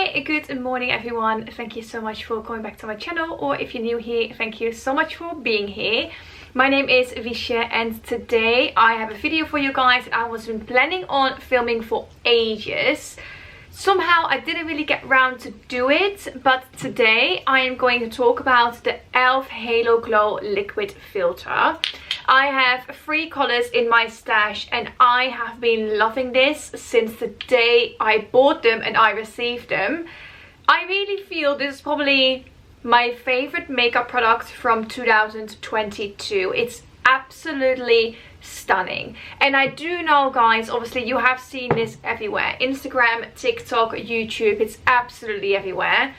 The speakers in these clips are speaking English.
Hi, good morning everyone. Thank you so much for coming back to my channel, or if you're new here, thank you so much for being here. My name is Wiesje and today I have a video for you guys that I was been planning on filming for ages. Somehow I didn't really get around to do it, but today I am going to talk about the e.l.f. Halo Glow Liquid Filter. I have 3 colors in my stash and I have been loving this since the day I bought them and I received them. I really feel this is probably my favorite makeup product from 2022. It's absolutely stunning. And I do know, guys, obviously you have seen this everywhere. Instagram, TikTok, YouTube, it's absolutely everywhere.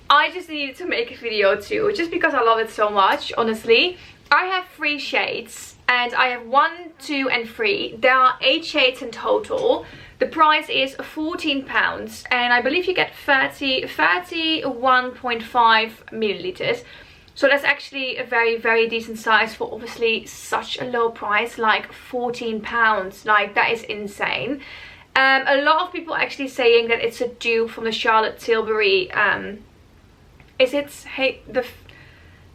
I just needed to make a video too, just because I love it so much, honestly. I have 3 shades and I have 1, 2 and 3. There are 8 shades in total. The price is £14 and I believe you get 31.5 milliliters. So that's actually a very decent size for obviously such a low price, like £14. Like, that is insane. A lot of people are actually saying that it's a dupe from the Charlotte Tilbury,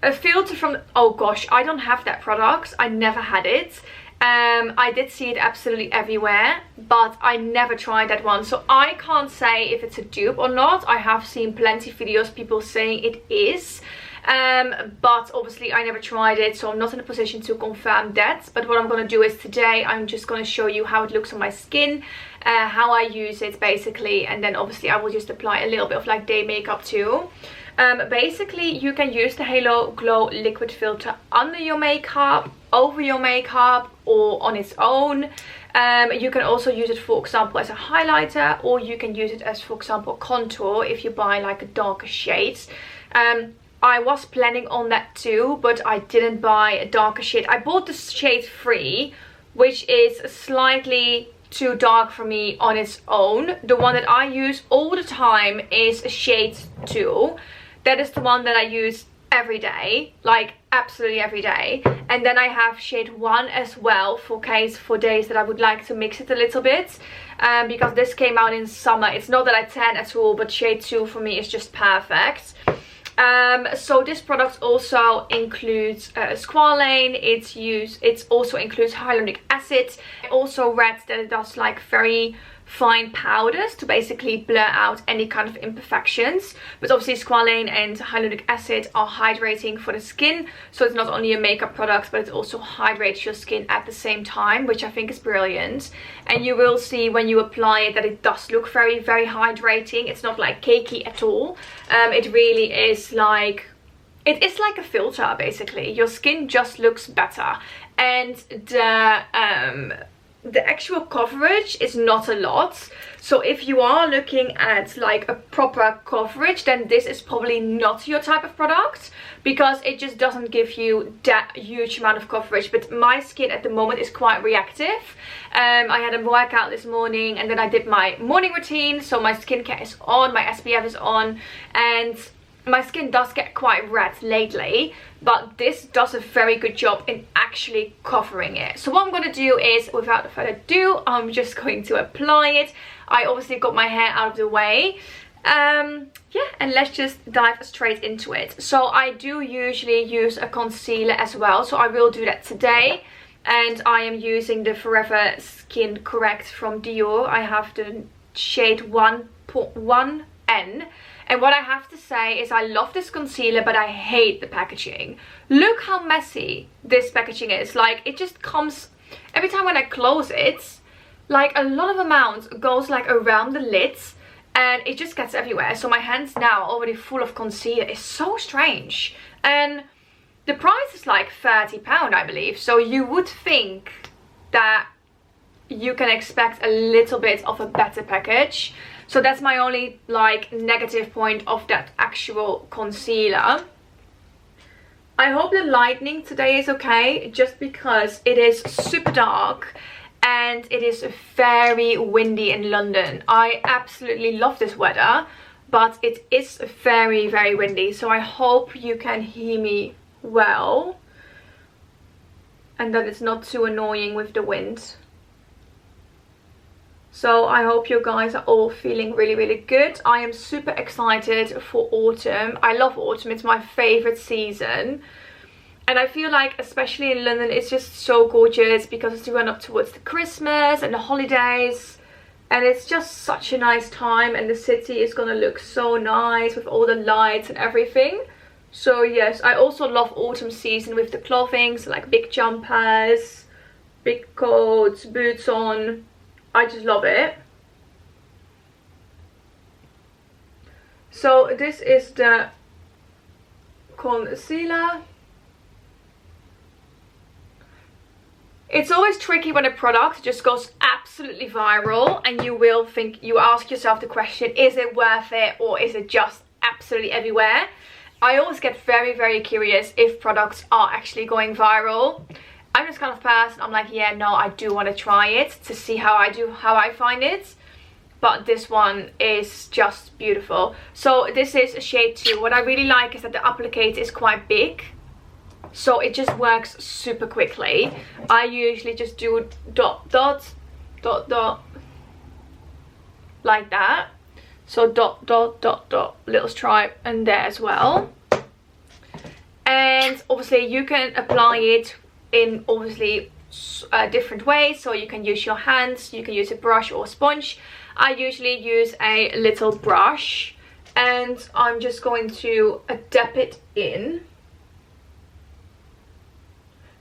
a filter from, oh gosh, I don't have that product. I never had it. I did see it absolutely everywhere, but I never tried that one, so I can't say if it's a dupe or not. I have seen plenty of videos people saying it is, but obviously I never tried it, so I'm not in a position to confirm that. But what I'm going to do is today I'm just going to show you how it looks on my skin, how I use it basically, and then obviously I will just apply a little bit of like day makeup too. Basically you can use the Halo Glow Liquid Filter under your makeup, over your makeup, or on its own. You can also use it, for example, as a highlighter, or you can use it as, for example, contour if you buy like a darker shade. I was planning on that too, but I didn't buy a darker shade. I bought the shade 3, which is slightly too dark for me on its own. The one that I use all the time is a shade 2. That is the one that I use every day, like absolutely every day. And then I have shade 1 as well for days that I would like to mix it a little bit, because this came out in summer. It's not that I tan at all, but shade 2 for me is just perfect. So this product also includes squalane. It also includes hyaluronic acid. I also read that it does like very fine powders to basically blur out any kind of imperfections. But obviously squalane and hyaluronic acid are hydrating for the skin, so it's not only a makeup product, but it also hydrates your skin at the same time, which I think is brilliant. And you will see when you apply it that it does look very hydrating. It's not like cakey at all. It really is like, it is like a filter basically. Your skin just looks better, and the actual coverage is not a lot. So if you are looking at like a proper coverage, then this is probably not your type of product, because it just doesn't give you that huge amount of coverage. But my skin at the moment is quite reactive. I had a workout this morning and then I did my morning routine, so my skincare is on, my SPF is on, and my skin does get quite red lately, but this does a very good job in actually covering it. So what I'm going to do is, without further ado, I'm just going to apply it. I obviously got my hair out of the way. Yeah, and let's just dive straight into it. So I do usually use a concealer as well, so I will do that today. And I am using the Forever Skin Correct from Dior. I have the shade 1.1N. And what I have to say is I love this concealer, but I hate the packaging. Look how messy this packaging is. Like, it just comes, every time when I close it, like a lot of amount goes like around the lids and it just gets everywhere. So my hands now are already full of concealer. It's so strange. And the price is like £30, I believe. So you would think that you can expect a little bit of a better package. So that's my only like negative point of that actual concealer. I hope the lighting today is okay, just because it is super dark and it is very windy in London. I absolutely love this weather, but it is very windy, so I hope you can hear me well and that it's not too annoying with the wind. So I hope you guys are all feeling really, really good. I am super excited for autumn. I love autumn. It's my favorite season. And I feel like, especially in London, it's just so gorgeous because it's the run up towards the Christmas and the holidays. And it's just such a nice time, and the city is gonna look so nice with all the lights and everything. So yes, I also love autumn season with the clothing, so like big jumpers, big coats, boots on. I just love it. So this is the concealer. It's always tricky when a product just goes absolutely viral and you ask yourself the question, is it worth it or is it just absolutely everywhere? I always get very, very curious if products are actually going viral. I'm this kind of person, I'm like, yeah, no, I do want to try it to see how I find it. But this one is just beautiful. So this is a shade 2. What I really like is that the applicator is quite big. So it just works super quickly. I usually just do dot, dot, dot, dot, like that. So dot, dot, dot, dot, little stripe, and there as well. And obviously you can apply it in obviously different ways. So you can use your hands, you can use a brush or a sponge. I usually use a little brush, and I'm just going to dab it in.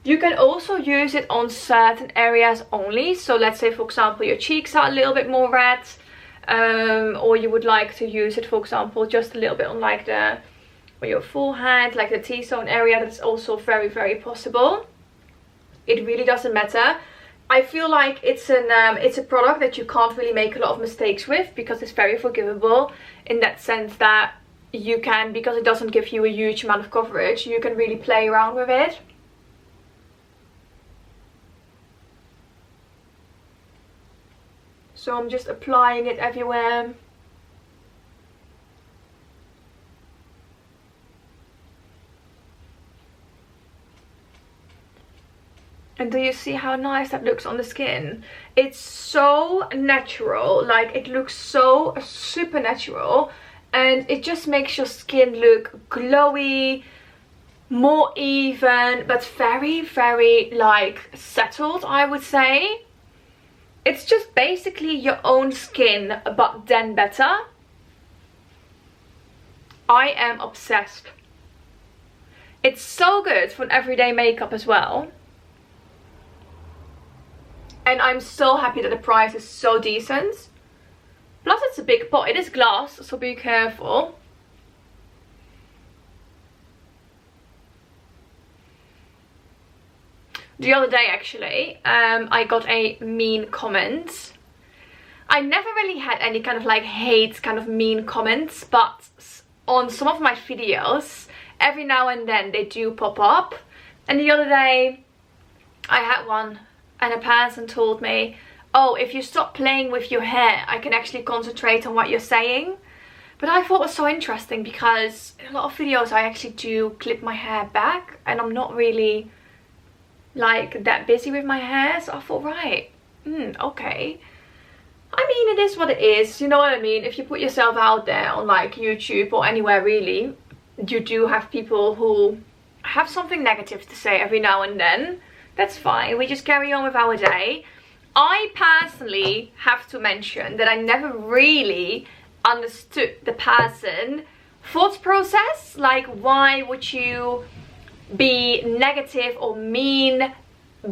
You can also use it on certain areas only. So let's say, for example, your cheeks are a little bit more red, or you would like to use it, for example, just a little bit on like on your forehead, like the T-zone area. That's also very, very possible. It really doesn't matter. I feel like it's a product that you can't really make a lot of mistakes with, because it's very forgivable in that sense that you can, because it doesn't give you a huge amount of coverage, you can really play around with it. So I'm just applying it everywhere. And do you see how nice that looks on the skin? It's so natural, like it looks so super natural, and it just makes your skin look glowy, more even, but very, very like settled, I would say. It's just basically your own skin, but then better. I am obsessed. It's so good for everyday makeup as well. And I'm so happy that the price is so decent. Plus it's a big pot. It is glass, so be careful. The other day actually, I got a mean comment. I never really had any kind of like hate kind of mean comments, but on some of my videos, every now and then they do pop up. And the other day I had one, and a person told me, oh, if you stop playing with your hair, I can actually concentrate on what you're saying. But I thought it was so interesting, because in a lot of videos I actually do clip my hair back, and I'm not really like that busy with my hair. So I thought, right, okay. I mean, it is what it is, you know what I mean? If you put yourself out there on like YouTube or anywhere really, you do have people who have something negative to say every now and then. That's fine, we just carry on with our day. I personally have to mention that I never really understood the person thought process. Like, why would you be negative or mean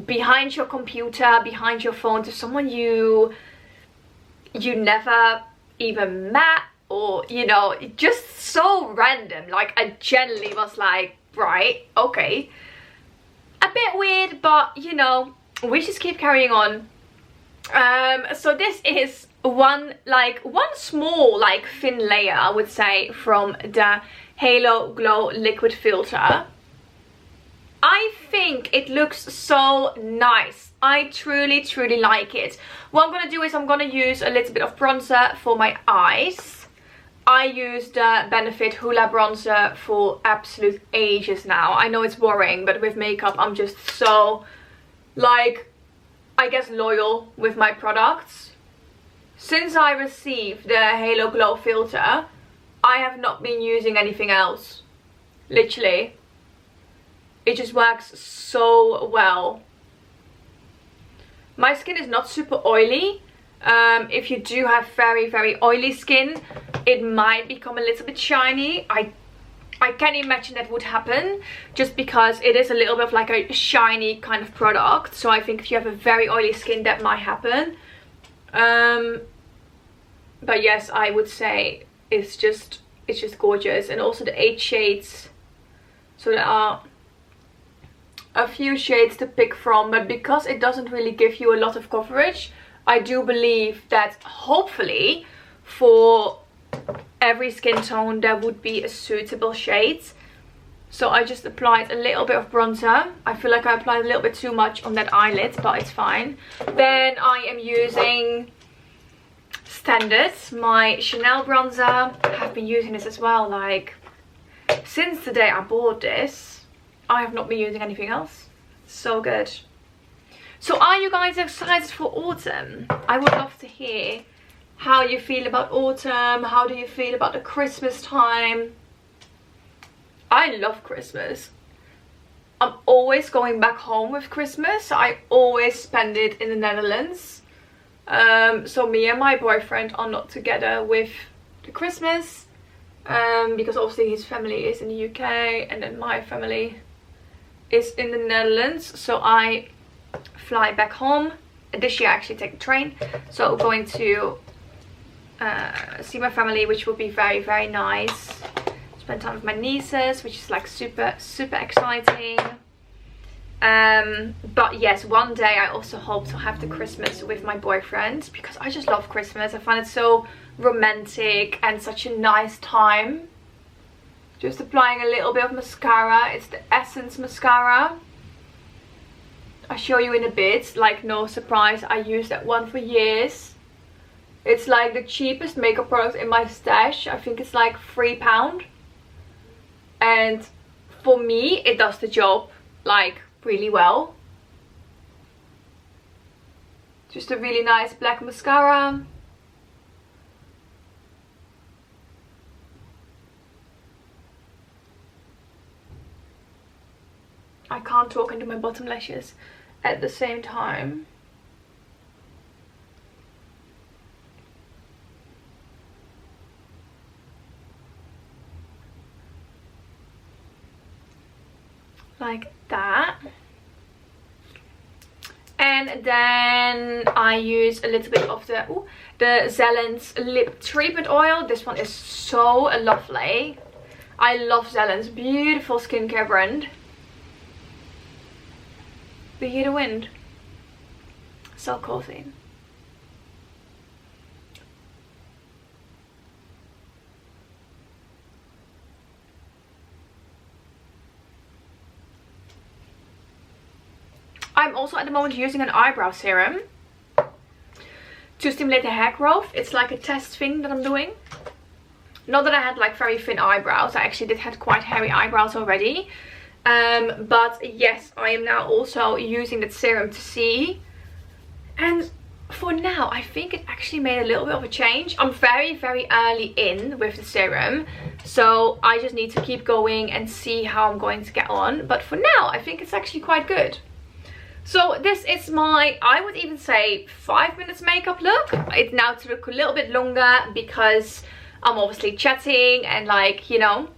behind your computer, behind your phone, to someone you never even met, or, you know, just so random. Like, I genuinely was like, right, okay. A bit weird, but you know, we just keep carrying on. So this is one small like thin layer, I would say, from the Halo Glow liquid filter. I think it looks so nice. I truly, truly like it. What I'm gonna do is I'm gonna use a little bit of bronzer for my eyes. I use the Benefit Hoola bronzer for absolute ages now. I know it's boring, but with makeup I'm just so, like, I guess loyal with my products. since I received the Halo Glow filter, I have not been using anything else. Literally. It just works so well. My skin is not super oily. If you do have very, very oily skin, it might become a little bit shiny. I can imagine that would happen just because it is a little bit of like a shiny kind of product. So I think if you have a very oily skin, that might happen. But yes, I would say it's just gorgeous. And also the 8 shades. So there are a few shades to pick from, but because it doesn't really give you a lot of coverage, I do believe that hopefully for every skin tone there would be a suitable shade. So I just applied a little bit of bronzer. I feel like I applied a little bit too much on that eyelid, but it's fine. Then I am using Standard, my Chanel bronzer. I have been using this as well, like since the day I bought this. I have not been using anything else. So good. So are you guys excited for autumn? I would love to hear how you feel about autumn. How do you feel about the Christmas time? I love Christmas. I'm always going back home with Christmas. I always spend it in the Netherlands. So me and my boyfriend are not together with the Christmas. Because obviously his family is in the UK and then my family is in the Netherlands. So I fly back home. This year I actually take the train. So going to see my family, which will be very, very nice. Spend time with my nieces, which is like super, super exciting. But yes, one day I also hope to have the Christmas with my boyfriend, because I just love Christmas. I find it so romantic and such a nice time. Just applying a little bit of mascara. It's the Essence mascara. I'll show you in a bit. Like, no surprise, I used that one for years. It's like the cheapest makeup product in my stash. I think it's like £3. And for me, it does the job like really well. Just a really nice black mascara. I can't talk into my bottom lashes at the same time. Like that. And then I use a little bit of the Zellen's lip treatment oil. This one is so lovely. I love Zellen's, beautiful skincare brand. Do you hear the wind? So cozy. I'm also at the moment using an eyebrow serum to stimulate the hair growth. It's like a test thing that I'm doing. Not that I had like very thin eyebrows. I actually did have quite hairy eyebrows already. But yes, I am now also using that serum to see. And for now, I think it actually made a little bit of a change. I'm very, very early in with the serum. So I just need to keep going and see how I'm going to get on. But for now, I think it's actually quite good. So this is my, I would even say 5 minutes makeup look. It now took a little bit longer because I'm obviously chatting and like, you know,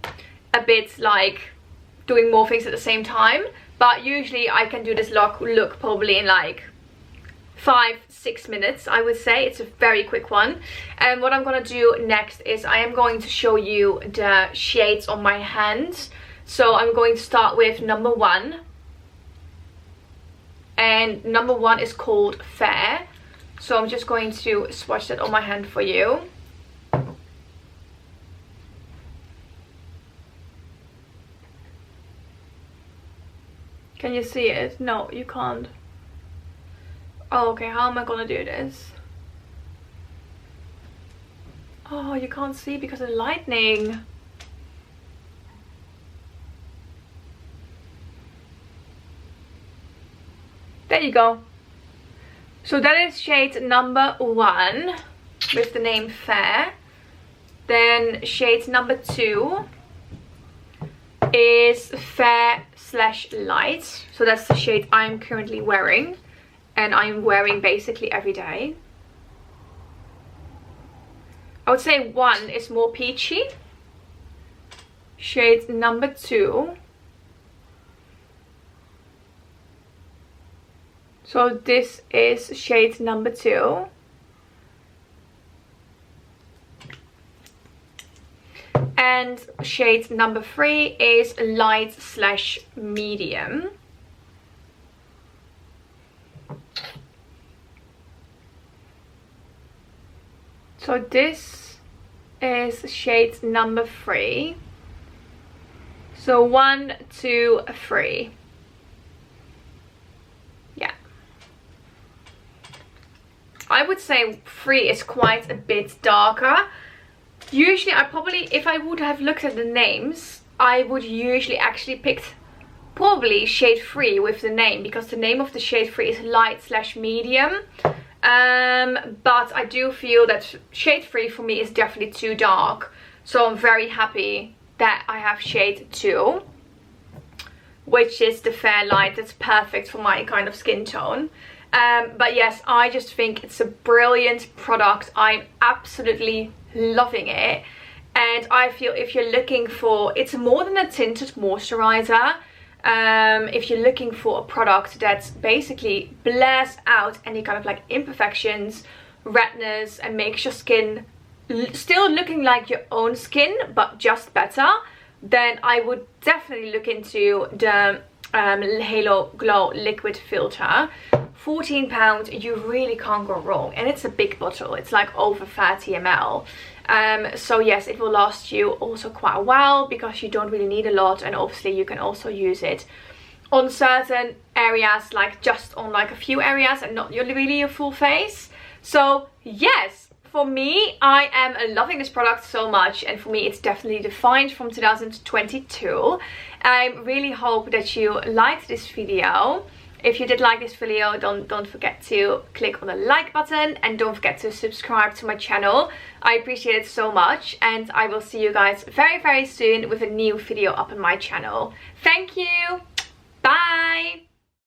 a bit like doing more things at the same time. But usually I can do this look probably in like 5-6 minutes, I would say. It's a very quick one. And what I'm gonna do next is I am going to show you the shades on my hands. So I'm going to start with number 1. And number 1 is called Fair. So I'm just going to swatch that on my hand for you. Can you see it? No, you can't. Oh, okay, how am I gonna do this? Oh, you can't see because of the lightning. There you go. So that is shade number 1. with the name Fair. Then shade number 2 is Fair / Light. So that's the shade I'm currently wearing, and I'm wearing basically every day. I would say 1 is more peachy. Shade number 2. So this is shade number 2. And shade number 3 is Light / Medium. So this is shade number 3. So 1, 2, 3. Yeah. I would say 3 is quite a bit darker. Usually I probably, if I would have looked at the names, I would usually actually pick probably shade 3 with the name, because the name of the shade 3 is Light / Medium. But I do feel that shade 3 for me is definitely too dark. So I'm very happy that I have shade 2, which is the Fair Light. That's perfect for my kind of skin tone. But yes, I just think it's a brilliant product. I'm absolutely loving it, and I feel if you're looking for, it's more than a tinted moisturizer. If you're looking for a product that basically blurs out any kind of like imperfections, redness, and makes your skin still looking like your own skin but just better, then I would definitely look into the Halo Glow liquid filter. £14, you really can't go wrong, and it's a big bottle. It's like over 30 ml. So yes, it will last you also quite a while, because you don't really need a lot, and obviously you can also use it on certain areas, like just on like a few areas and not really your full face. So yes, for me, I am loving this product so much, and for me it's definitely defined from 2022. I really hope that you liked this video. If you did like this video, don't forget to click on the like button, and don't forget to subscribe to my channel. I appreciate it so much, and I will see you guys very soon with a new video up on my channel. Thank you. Bye.